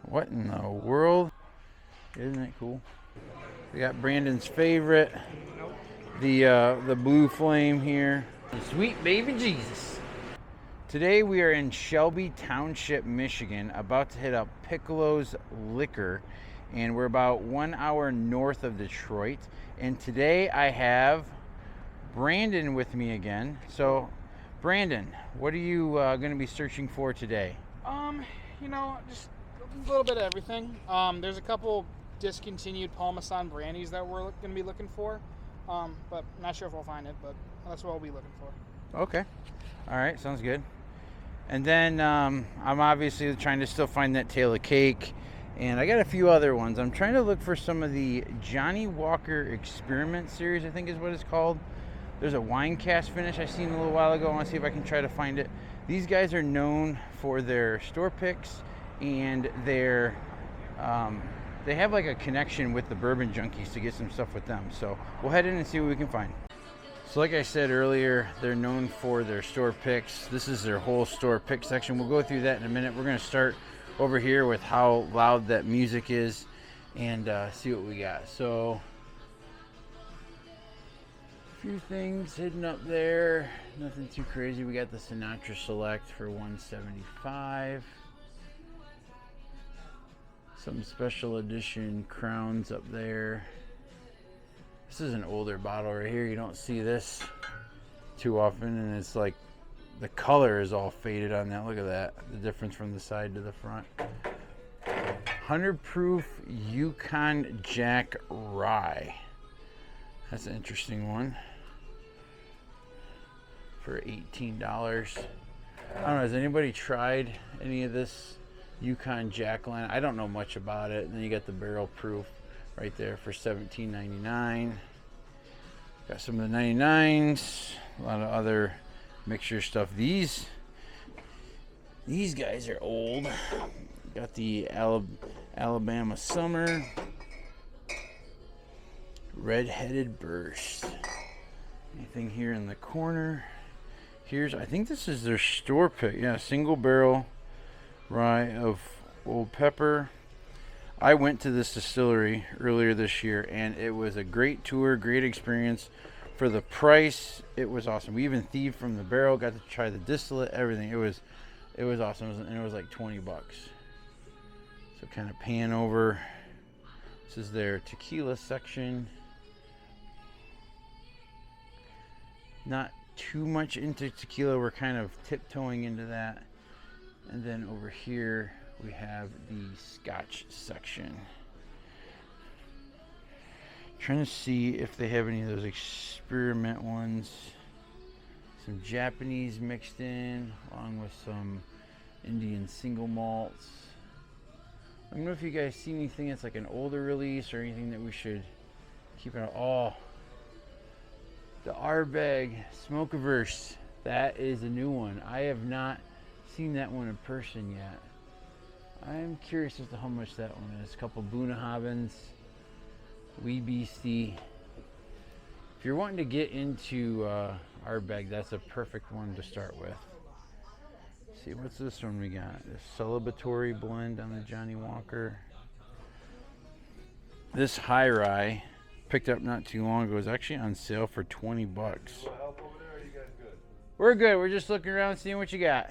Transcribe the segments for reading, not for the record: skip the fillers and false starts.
What in the world? Isn't it cool? We got Brandon's favorite, the blue flame here. Sweet baby Jesus. Today we are in Shelby Township, Michigan, about to hit up Picalos Liquor, and we're about 1 hour north of Detroit. And today I have Brandon with me again. So, Brandon, what are you going to be searching for today? Just a little bit of everything. There's a couple discontinued Parmesan brandies that we're going to be looking for, but not sure if we'll find it, but that's what we'll be looking for. Okay. All right, sounds good. And then I'm obviously trying to still find that tail of cake, and I got a few other ones. I'm trying to look for some of the Johnny Walker Experiment series, I think is what it's called. There's a wine cast finish I seen a little while ago. I want to see if I can try to find it. These guys are known for their store picks, and they have like a connection with the Bourbon Junkies to get some stuff with them. So we'll head in and see what we can find. So like I said earlier, they're known for their store picks. This is their whole store pick section. We'll go through that in a minute. We're going to start over here with how loud that music is and see what we got. So a few things hidden up there. Nothing too crazy. We got the Sinatra Select for $175. Some special edition crowns up there. This is an older bottle right here. You don't see this too often, and it's like the color is all faded on that. Look at that, the difference from the side to the front. 100 proof Yukon Jack Rye. That's an interesting one for $18. I don't know, has anybody tried any of this Yukon Jack line? I don't know much about it. And then you got the barrel proof right there for $17.99. Got some of the 99s, a lot of other mixture stuff. These guys are old. Got the Alabama Summer, Red-Headed Burst. Anything here in the corner? I think this is their store pick. Yeah, single barrel rye of Old Pepper. I went to this distillery earlier this year, and it was a great tour, great experience. For the price, it was awesome. We even thieved from the barrel, got to try the distillate, everything. It was awesome, and it was like $20. So kind of pan over. This is their tequila section. Not too much into tequila. We're kind of tiptoeing into that. And then over here, we have the Scotch section. Trying to see if they have any of those experiment ones. Some Japanese mixed in, along with some Indian single malts. I don't know if you guys see anything that's like an older release or anything that we should keep an eye. Oh, the Ardbeg Smoke-Averse. That is a new one. I have not seen that one in person yet. I'm curious as to how much that one is. A couple Bunnahabhains, Wee Beastie. If you're wanting to get into Ardbeg, that's a perfect one to start with. Let's see, what's this one we got? This celebratory blend on the Johnny Walker. This high rye, picked up not too long ago, is actually on sale for $20. We're good. We're just looking around seeing what you got.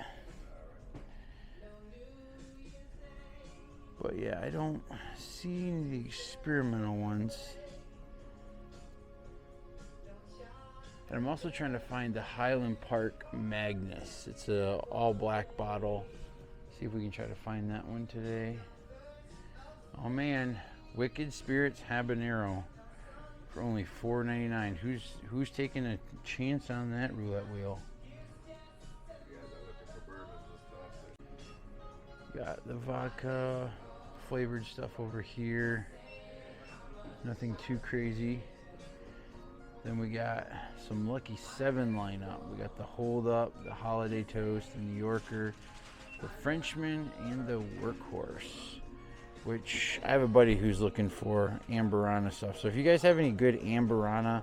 But yeah, I don't see any of the experimental ones. And I'm also trying to find the Highland Park Magnus. It's a all black bottle. See if we can try to find that one today. Oh man, Wicked Spirits Habanero for only $4.99. Who's taking a chance on that roulette wheel? Got the vodka flavored stuff over here. Nothing too crazy. Then we got some Lucky 7 lineup. We got the Hold Up, the Holiday Toast, the New Yorker, the Frenchman, and the Workhorse. Which I have a buddy who's looking for Amberana stuff. So if you guys have any good Amberana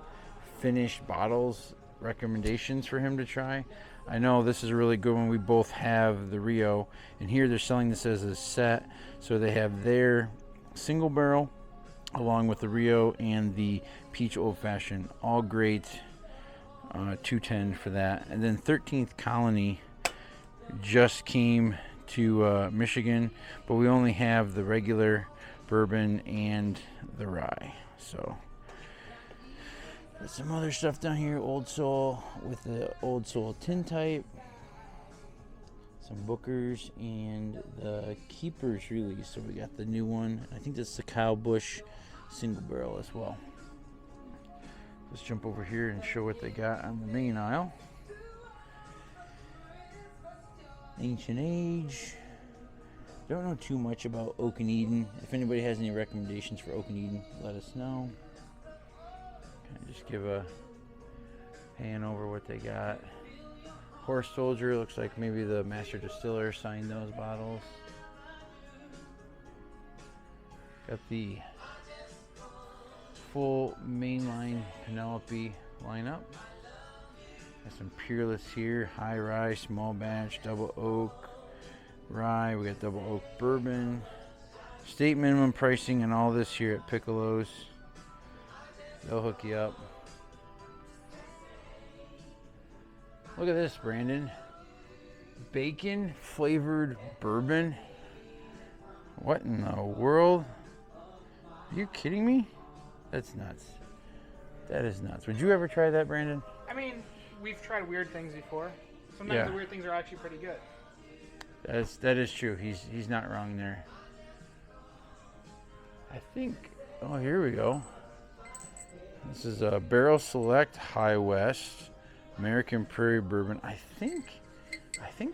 finished bottles, recommendations for him to try, I know this is a really good one. We both have the Rio, and here they're selling this as a set. So they have their single barrel along with the Rio and the Peach Old Fashioned. All great. 210 for that. And then 13th Colony just came to Michigan, but we only have the regular bourbon and the rye. So there's some other stuff down here. Old Soul with the Old Soul tintype, some Bookers, and the Keepers release. So we got the new one. I think this is the Kyle Busch single barrel as well. Let's jump over here and show what they got on the main aisle. Ancient Age. Don't know too much about Oak and Eden. If anybody has any recommendations for Oak and Eden, let us know. Just give a pan over what they got. Horse Soldier, looks like maybe the master distiller signed those bottles. Got the full mainline Penelope lineup. Got some Peerless here, high rye, small batch, double oak rye. We got double oak bourbon. State minimum pricing and all this here at Picalos. They'll hook you up. Look at this, Brandon. Bacon flavored bourbon. What in the world? Are you kidding me? That's nuts. That is nuts. Would you ever try that, Brandon? I mean, we've tried weird things before. Sometimes the weird things are actually pretty good. That is true. He's not wrong there. I think. Oh, here we go. This is a Barrel Select High West American Prairie Bourbon. I think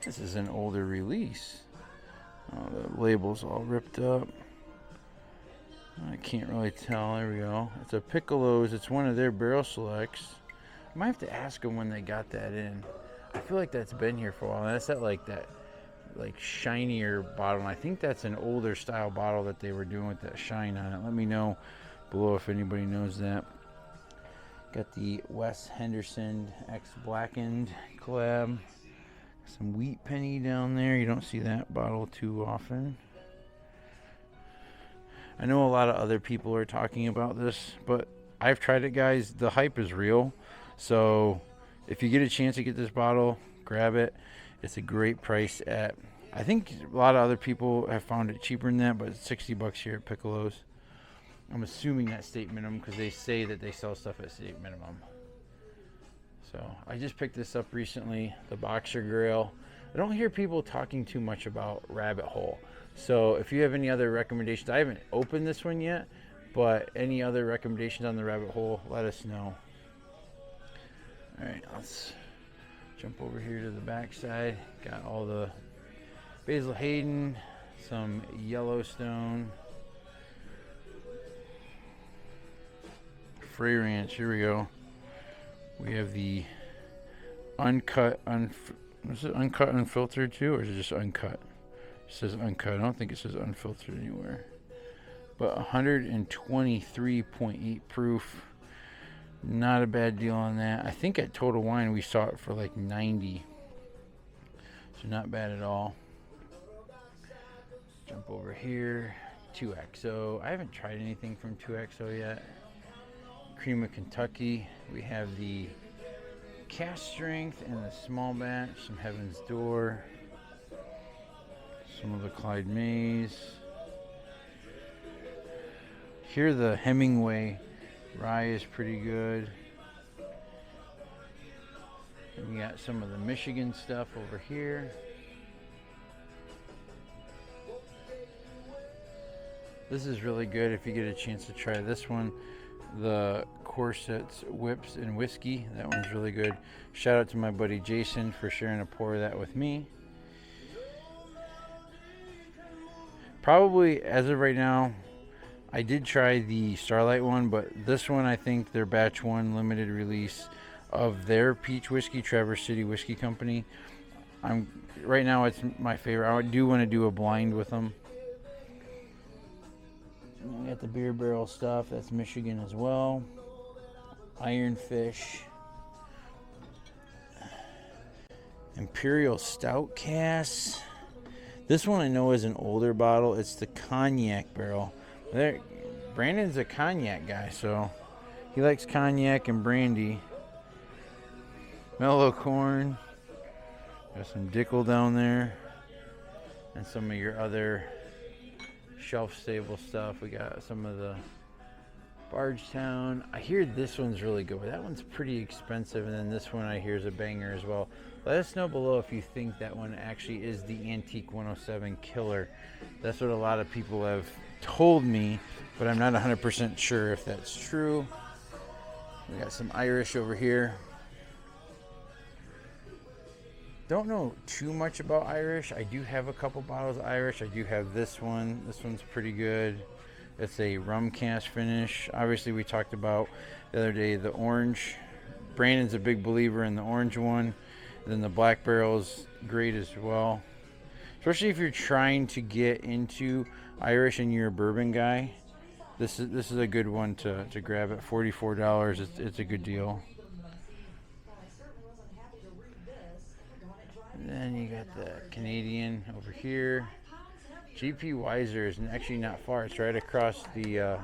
this is an older release. Oh, the label's all ripped up. I can't really tell. There we go. It's a Picalos. It's one of their barrel selects. I might have to ask them when they got that in. I feel like that's been here for a while. That's that shinier bottle. And I think that's an older style bottle that they were doing with that shine on it. Let me know below if anybody knows that. Got the Wes Henderson X Blackened collab. Some Wheat Penny down there. You don't see that bottle too often. I know a lot of other people are talking about this, but I've tried it, guys. The hype is real. So if you get a chance to get this bottle, grab it. It's a great price at, I think a lot of other people have found it cheaper than that, but it's $60 here at Picalos. I'm assuming that's state minimum because they say that they sell stuff at state minimum. So I just picked this up recently, the Boxer Grail. I don't hear people talking too much about Rabbit Hole. So if you have any other recommendations, I haven't opened this one yet, but any other recommendations on the Rabbit Hole, let us know. All right, let's jump over here to the back side. Got all the Basil Hayden, some Yellowstone, Frey Ranch. Here we go. We have the uncut, is it uncut unfiltered too, or is it just uncut? It says uncut. I don't think it says unfiltered anywhere. But 123.8 proof. Not a bad deal on that. I think at Total Wine we saw it for like 90. So not bad at all. Jump over here. 2XO. I haven't tried anything from 2XO yet. Cream of Kentucky. We have the Cask Strength and the small batch. Some Heaven's Door. Some of the Clyde Mays. Here the Hemingway rye is pretty good. And we got some of the Michigan stuff over here. This is really good if you get a chance to try this one. The Corsets, Whips, and Whiskey. That one's really good. Shout out to my buddy Jason for sharing a pour of that with me. Probably, as of right now, I did try the Starlight one, but this one, I think their batch one limited release of their peach whiskey, Traverse City Whiskey Company. Right now it's my favorite. I do want to do a blind with them. We got the beer barrel stuff. That's Michigan as well. Ironfish. Imperial Stout cask. This one I know is an older bottle. It's the cognac barrel. Brandon's a cognac guy, so he likes cognac and brandy. Mellow corn. Got some Dickel down there. And some of your other shelf-stable stuff. We got some of the Bardstown. I hear this one's really good, but that one's pretty expensive. And then this one I hear is a banger as well. Let us know below if you think that one actually is the Antique 107 killer. That's what a lot of people have told me, but I'm not 100% sure if that's true. We got some Irish over here. Don't know too much about Irish. I do have a couple bottles of Irish. I do have this one. This one's pretty good. It's a rum cask finish. Obviously, we talked about the other day the orange. Brandon's a big believer in the orange one. Then the black barrel's great as well. Especially if you're trying to get into Irish and you're a bourbon guy. This is a good one to grab at $44. It's a good deal. And then you got the Canadian over here. GP Weiser is actually not far. It's right across the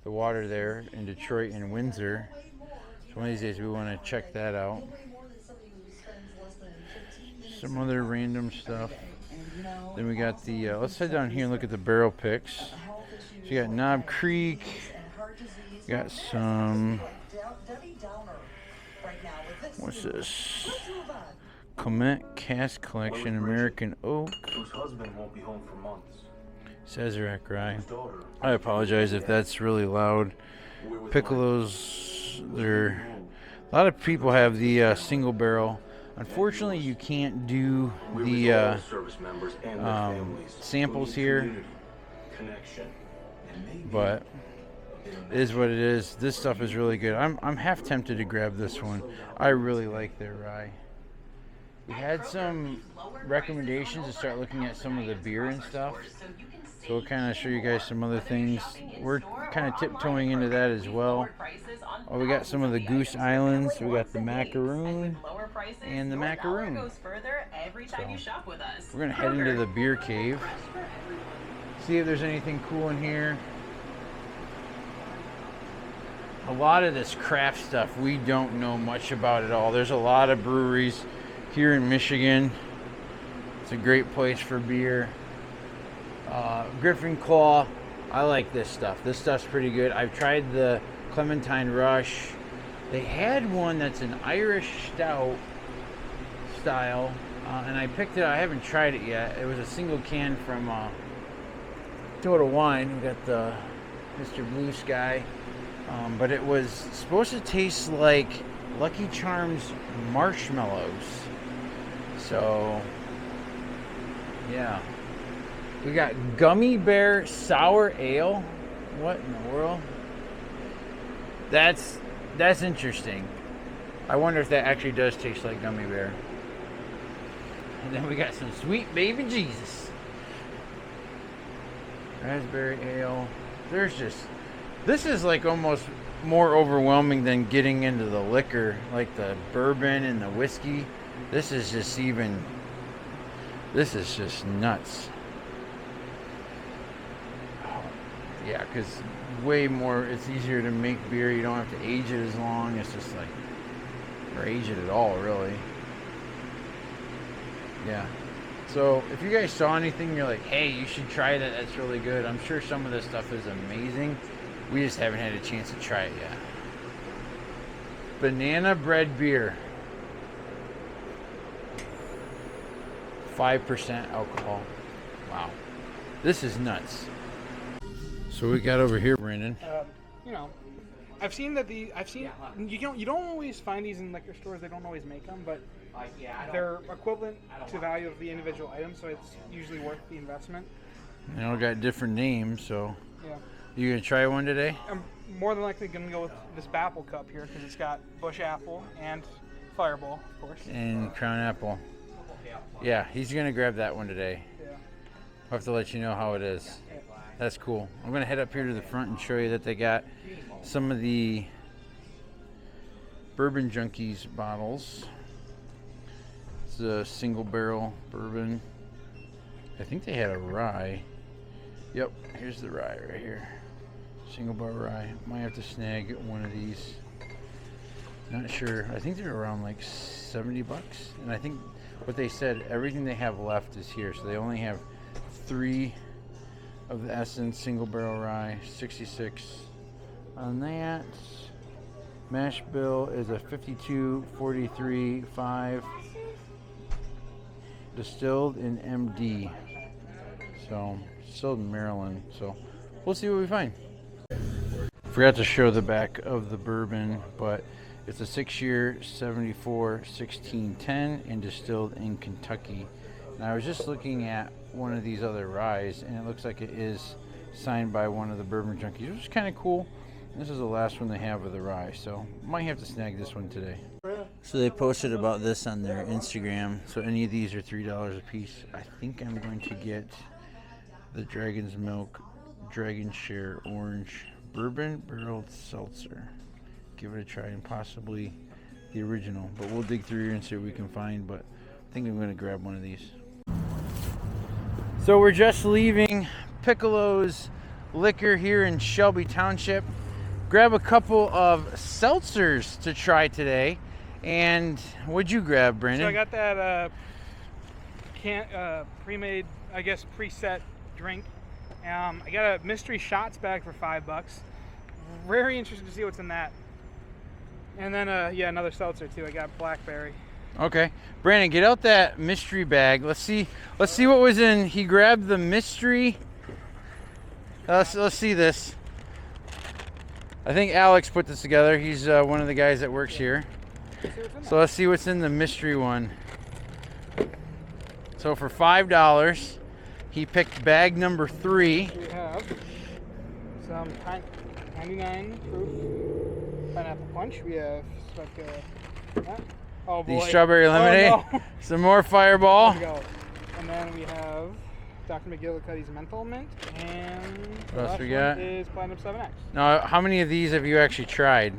water there in Detroit and Windsor. So one of these days we want to check that out. Some other random stuff. Then we got the, let's head down here and look at the barrel picks. So you got Knob Creek. You got some, what's this? Clement Cask Collection, American Oak. Sazerac Rye. I apologize if that's really loud. Picalos, a lot of people have the single barrel. Unfortunately, you can't do the samples here, but it is what it is. This stuff is really good. I'm half tempted to grab this one. I really like their rye. We had some recommendations to start looking at some of the beer and stuff, so we'll kind of show you guys some other things. We're kind of tiptoeing into that as well. Oh, we got some of the Goose Islands. We got the macaroon and the macaroon. So we're going to head into the beer cave, see if there's anything cool in here. A lot of this craft stuff we don't know much about at all. There's a lot of breweries here in Michigan. It's a great place for beer. Griffin Claw, I like this stuff. This stuff's pretty good. I've tried the Clementine Rush. They had one that's an Irish stout style, and I picked it. I haven't tried it yet. It was a single can from Total Wine. We got the Mr. Blue Sky, but it was supposed to taste like Lucky Charms marshmallows. So, yeah. We got Gummy Bear Sour Ale. What in the world? That's interesting. I wonder if that actually does taste like Gummy Bear. And then we got some Sweet Baby Jesus. Raspberry Ale. This is like almost more overwhelming than getting into the liquor, like the bourbon and the whiskey. This is just nuts. Yeah, because way more, it's easier to make beer. You don't have to age it as long. It's just like, or age it at all, really. Yeah. So if you guys saw anything, you're like, hey, you should try that. That's really good. I'm sure some of this stuff is amazing. We just haven't had a chance to try it yet. Banana bread beer. 5% alcohol. Wow. This is nuts. So we got over here, Brandon. I've seen you don't always find these in liquor stores. They don't always make them, but they're equivalent to the value of the individual item, so it's usually worth the investment. They all got different names, so. Yeah. You gonna try one today? I'm more than likely gonna go with this Bapple cup here because it's got Bush Apple and Fireball, of course. And Crown Apple. Yeah, he's gonna grab that one today. Yeah. I'll have to let you know how it is. That's cool. I'm gonna head up here to the front and show you that they got some of the Bourbon Junkies bottles. This the single barrel bourbon. I think they had a rye. Yep, here's the rye right here. Single barrel rye. Might have to snag one of these. Not sure. I think they're around like 70 bucks. And I think what they said, everything they have left is here. So they only have 3 of the Essence single barrel rye, 66 on that. Mash bill is a 5243.5 distilled in MD. So distilled in Maryland. So we'll see what we find. Forgot to show the back of the bourbon, but it's a 6-year 74 1610 and distilled in Kentucky. And I was just looking at one of these other ryes, and it looks like it is signed by one of the bourbon junkies, which is kind of cool. This is the last one they have of the rye, so might have to snag this one today. So they posted about this on their Instagram. So any of these are $3 a piece. I think I'm going to get the Dragon's Milk Dragon Share Orange Bourbon Barreled Seltzer. Give it a try, and possibly the original, but we'll dig through here and see what we can find. But I think I'm going to grab one of these. So we're just leaving Picalos Liquor here in Shelby Township. Grab a couple of seltzers to try today. And what'd you grab, Brandon? So I got that pre-made, I guess preset drink. I got a mystery shots bag for $5. Very interested to see what's in that. And then yeah, another seltzer too. I got blackberry. Okay, Brandon, get out that mystery bag. Let's see what was in. He grabbed the mystery. Let's see this. I think Alex put this together. He's one of the guys that works here. So let's see what's in the mystery one. So for $5, he picked bag number 3. We have some 99 proof pineapple punch. We have like oh boy, the strawberry lemonade. Oh, no. Some more Fireball. There we go. And then we have Dr. McGillicuddy's menthol mint, and What else last we got? one is Platinum 7X. Now, how many of these have you actually tried?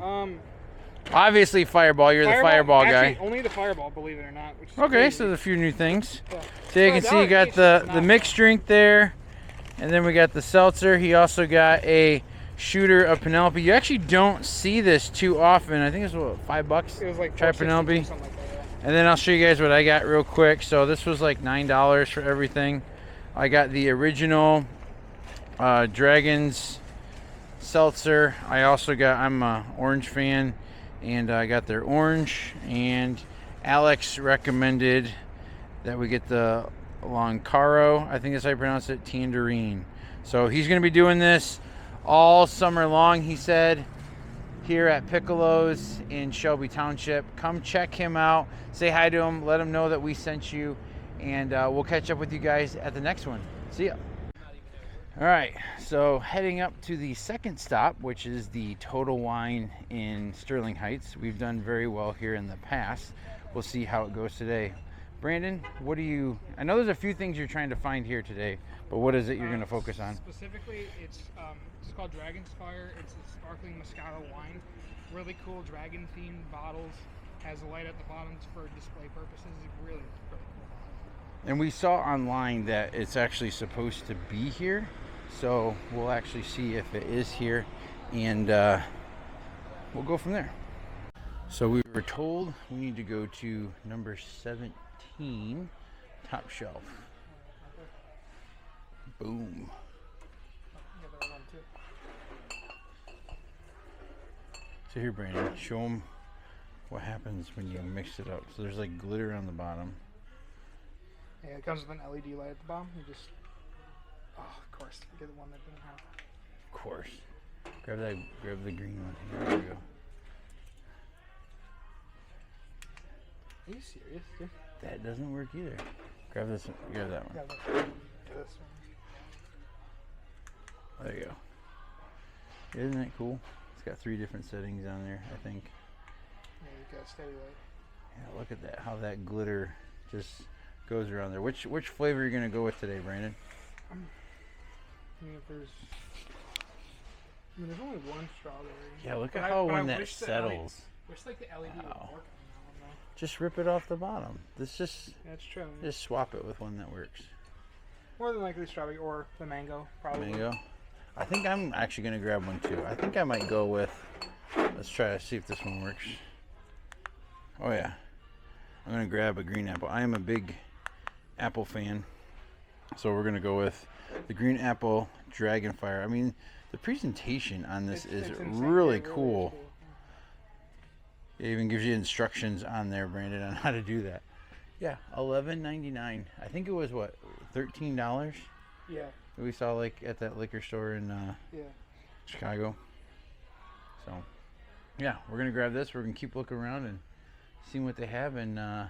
Obviously Fireball. You're the Fireball guy. Actually, only the Fireball, believe it or not. Which is Okay, crazy. so there's a few new things. Yeah. So you can see you got the mixed drink there, and then we got the seltzer. He also got a shooter of Penelope. You actually don't see this too often. I think it's what, $5? It was like try Penelope. Something like that, yeah. And then I'll show you guys what I got real quick. So this was like $9 for everything. I got the original Dragon's seltzer. I also got, I'm a orange fan, and I got their orange. And Alex recommended that we get the Loncaro, I think that's how you pronounce it, Tangerine. So he's going to be doing this all summer long, he said, here at Picalos in Shelby Township. Come check him out, say hi to him, let him know that we sent you, and we'll catch up with you guys at the next one. See ya. All right, so heading up to the second stop, which is the Total Wine in Sterling Heights. We've done very well here in the past. We'll see how it goes today. Brandon, what do you, I know there's a few things you're trying to find here today, but what is it you're going to focus on? Specifically, it's called Dragon's Fire. It's a sparkling Moscato wine. Really cool dragon themed bottles. Has a light at the bottom for display purposes. Really cool. And we saw online that it's actually supposed to be here, so we'll actually see if it is here, and we'll go from there. So we were told we need to go to number 17, top shelf. Boom. So here, Brandon, show them what happens when you mix it up. So there's like glitter on the bottom. Yeah, it comes with an LED light at the bottom. You just, oh, of course, get the one that didn't have. Of course. Grab the green one. Here we go. Are you serious, dude? That doesn't work either. Grab this one. Grab that one. Yeah, this one. There you go. Isn't that cool? It's got 3 different settings on there, I think. Yeah, you got steady light. Yeah, look at that. How that glitter just goes around there. Which flavor are you gonna go with today, Brandon? I mean, there's only one strawberry. Yeah, look at how when that settles. Wish like the LED would work on that one though. just rip it off the bottom. That's That's true. just swap it with one that works. More than likely strawberry or the mango, probably. Mango. I think I'm actually gonna grab one too. I think I might go with. Let's try to see if this one works. Oh yeah, I'm gonna grab a green apple. I am a big apple fan, so we're gonna go with the green apple Dragonfire. I mean, the presentation on this is really cool. It even gives you instructions on there, Brandon, on how to do that. Yeah, $11.99. I think it was what, $13? Yeah. We saw like at that liquor store in Chicago. So, yeah, we're gonna grab this. We're gonna keep looking around and seeing what they have, and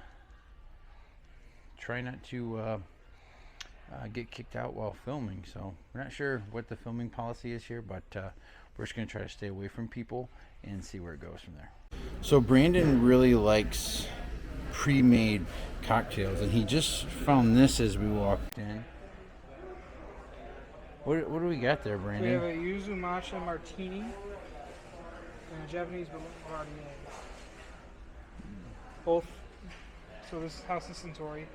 try not to get kicked out while filming. So we're not sure what the filming policy is here, but we're just gonna try to stay away from people and see where it goes from there. So Brandon really likes pre-made cocktails, and he just found this as we walked in. What do we got there, Brandon? We have a yuzu matcha martini and a Japanese brandy. Both. So this is House of Centauri.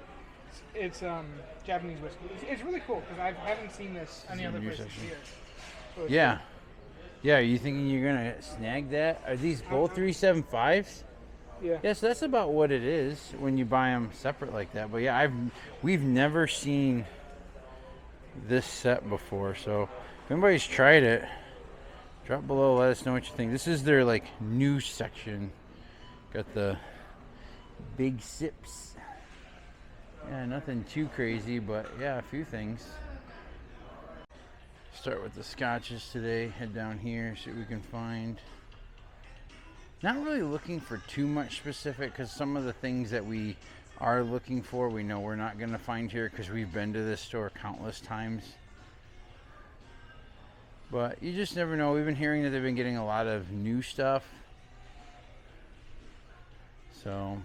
It's Japanese whiskey. It's really cool because I haven't seen this any other places here. So Yeah. Cool. Yeah, are you thinking you're gonna snag that? Are these both 375s? Yeah. Yes, that's about what it is when you buy them separate like that. But yeah, we've never seen this set before. So if anybody's tried it, drop below. Let us know what you think. This is their like new section. Got the big sips. Yeah, nothing too crazy, but yeah, a few things. Start with the scotches today. Head down here, see what we can find. Not really looking for too much specific, because some of the things that we are looking for, we know we're not going to find here because we've been to this store countless times. But you just never know. We've been hearing that they've been getting a lot of new stuff. So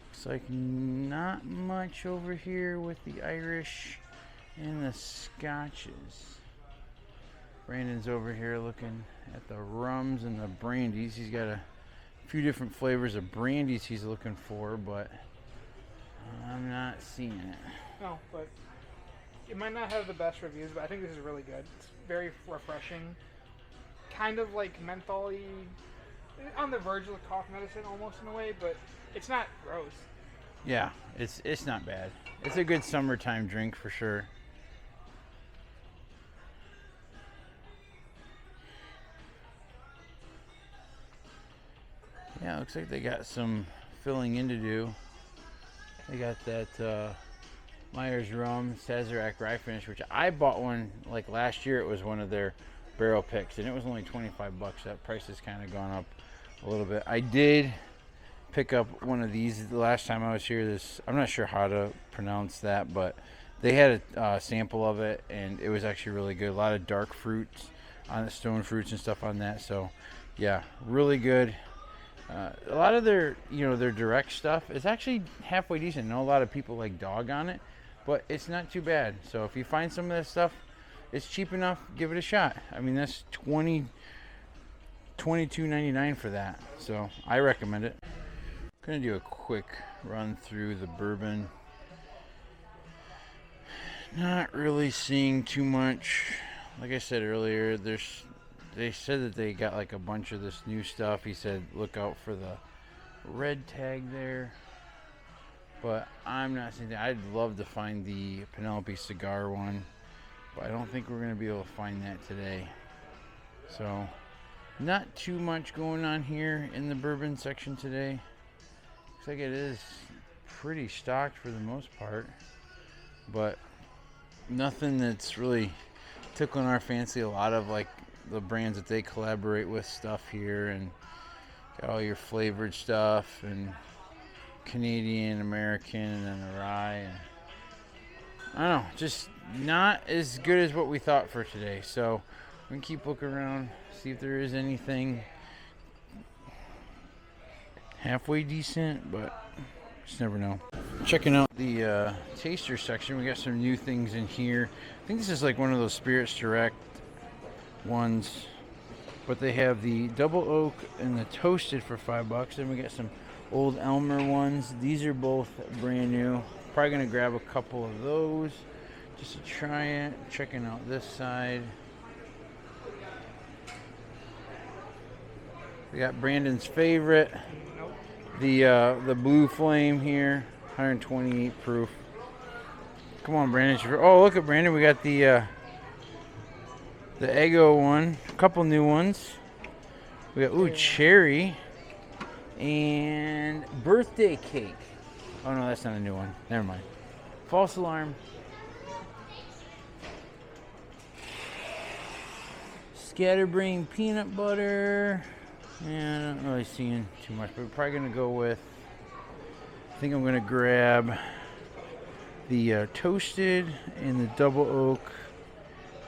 looks like not much over here with the Irish and the scotches. Brandon's over here looking at the rums and the brandies. He's got a few different flavors of brandies he's looking for, but I'm not seeing it. No, but it might not have the best reviews, but I think this is really good. It's very refreshing. Kind of like mentholy, on the verge of cough medicine almost in a way, but it's not gross. Yeah, it's not bad. It's a good summertime drink for sure. Yeah, looks like they got some filling in to do. They got that Myers Rum Sazerac Rye Finish, which I bought one like last year. It was one of their barrel picks, and it was only $25. That price has kind of gone up a little bit. I did pick up one of these the last time I was here. I'm not sure how to pronounce that, but they had a sample of it, and it was actually really good. A lot of dark fruits on the stone fruits and stuff on that. So yeah, really good. A lot of their direct stuff is actually halfway decent. I know a lot of people like dog on it, but it's not too bad. So if you find some of that stuff, it's cheap enough, give it a shot. I mean, that's $22.99 for that. So I recommend it. I'm gonna do a quick run through the bourbon. Not really seeing too much. Like I said earlier, they said that they got like a bunch of this new stuff. He said look out for the red tag there, but I'm not seeing that. I'd love to find the Penelope cigar one, but I don't think we're going to be able to find that today. So not too much going on here in the bourbon section today. Looks like it is pretty stocked for the most part, but nothing that's really tickling our fancy. A lot of like the brands that they collaborate with stuff here, and got all your flavored stuff and Canadian, American, and then the rye. And I don't know, just not as good as what we thought for today. So we can keep looking around, see if there is anything halfway decent, but just never know. Checking out the taster section, we got some new things in here. I think this is like one of those Spirits Direct ones. But they have the double oak and the toasted for $5. Then we got some Old Elmer ones. These are both brand new. Probably gonna grab a couple of those just to try it. Checking out this side. We got Brandon's favorite, the Blue Flame here, 128 proof. Come on, Brandon. Oh, look at Brandon. We got the Eggo one. A couple new ones. We got cherry and birthday cake. Oh no, that's not a new one. Never mind. False alarm. Scatterbrain peanut butter. Yeah, I'm not really seeing too much, but we're probably gonna go with. I think I'm gonna grab the toasted and the double oak,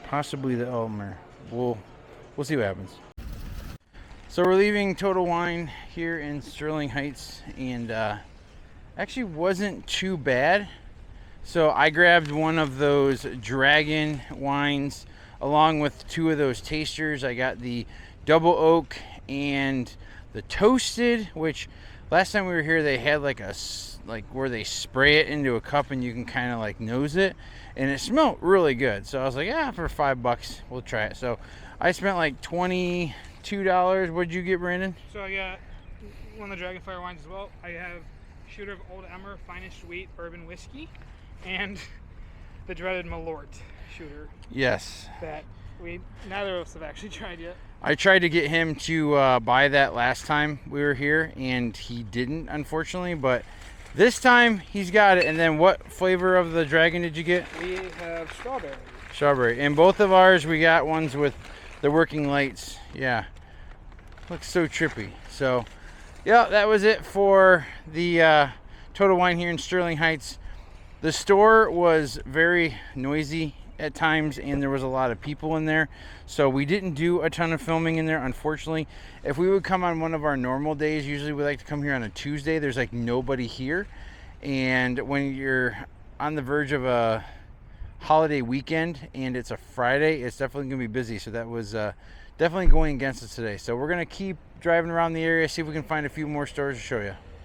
possibly the Elmer. We'll see what happens. So we're leaving Total Wine here in Sterling Heights, and actually wasn't too bad. So I grabbed one of those dragon wines along with two of those tasters. I got the double oak and the toasted, which last time we were here they had like where they spray it into a cup and you can kind of like nose it, and it smelled really good. So I was like, yeah, for $5 we'll try it. So I spent like $22. What'd you get, Brandon? So I got one of the Dragonfire wines as well. I have shooter of Old Emmer Finest Wheat Bourbon Whiskey and the dreaded Malort shooter. Yes. That neither of us have actually tried yet. I tried to get him to buy that last time we were here, and he didn't, unfortunately. But this time he's got it. And then what flavor of the dragon did you get? We have strawberry. Strawberry. And both of ours, we got ones with the working lights. Yeah, looks so trippy. So, yeah, that was it for the Total Wine here in Sterling Heights. The store was very noisy at times, and there was a lot of people in there, so we didn't do a ton of filming in there, unfortunately. If we would come on one of our normal days, usually we like to come here on a Tuesday, there's like nobody here, and when you're on the verge of a holiday weekend and it's a Friday, it's definitely gonna be busy. So that was definitely going against us today. So we're gonna keep driving around the area, see if we can find a few more stores to show you.